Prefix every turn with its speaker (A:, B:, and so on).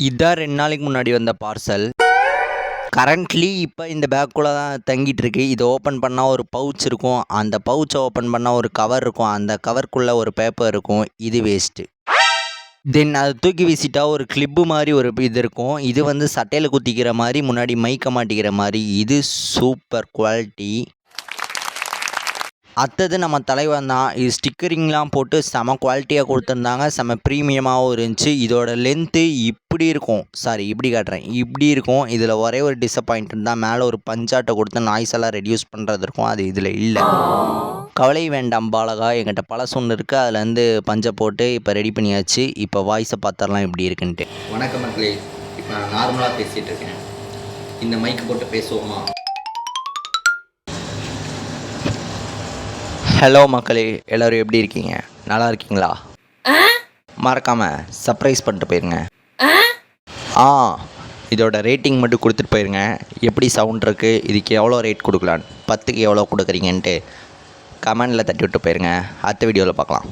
A: இதான் 2 நாளைக்கு முன்னாடி வந்த பார்சல். கரண்ட்லி இப்போ இந்த பேக்குள்ளே தான் தங்கிட்டு இருக்கு. இதை ஓப்பன் பண்ணால் ஒரு பவுச் இருக்கும். அந்த பவுச்சை ஓப்பன் பண்ணால் ஒரு கவர் இருக்கும். அந்த கவருக்குள்ளே ஒரு பேப்பர் இருக்கும். இது வேஸ்ட்டு. தென் அதை தூக்கி வீசிட்டா ஒரு கிளிப்பு மாதிரி ஒரு இது இருக்கும். இது வந்து சட்டையில் குத்திக்கிற மாதிரி, முன்னாடி மைக்க மாட்டிக்கிற மாதிரி. இது சூப்பர் குவாலிட்டி. அடுத்தது நம்ம தலைவன் தான். இது ஸ்டிக்கரிங்லாம் போட்டு செம குவாலிட்டியாக கொடுத்துருந்தாங்க. செம ப்ரீமியமாகவும் இருந்துச்சு. இதோட லென்த்து இப்படி இருக்கும். இப்படி காட்டுறேன். இப்படி இருக்கும். இதில் ஒரே ஒரு டிசப்பாயின்ட் தான், மேலே ஒரு பஞ்சாட்டை கொடுத்து நாய்ஸ் எல்லாம் ரெடியூஸ் பண்ணுறது இருக்கும். அது இதில் இல்லை. கவலை வேண்டாம் பாலகா, என்கிட்ட பழசு ஒன்று இருக்குது. அதுலேருந்து பஞ்சை போட்டு இப்போ ரெடி பண்ணியாச்சு. இப்போ வாய்ஸை பார்த்தரலாம் எப்படி இருக்குன்ட்டு.
B: வணக்கம் மக்களே, இப்போ நான் நார்மலாக பேசிகிட்டு இருக்கேன். இந்த மைக்கு போட்டு பேசுவோமா?
A: ஹலோ மக்களே, எல்லோரும் எப்படி இருக்கீங்க? நல்லா இருக்கீங்களா? மறக்காமல் சர்ப்ரைஸ் பண்ணிட்டு போயிருங்க. இதோட ரேட்டிங் மட்டும் கொடுத்துட்டு போயிருங்க. எப்படி சவுண்ட் இருக்குது, இதுக்கு எவ்வளோ ரேட் கொடுக்கலான்னு, 10க்கு எவ்வளோ கொடுக்குறீங்கன்ட்டு கமெண்டில் தட்டி விட்டு போயிருங்க. அடுத்த வீடியோவில் பார்க்கலாம்.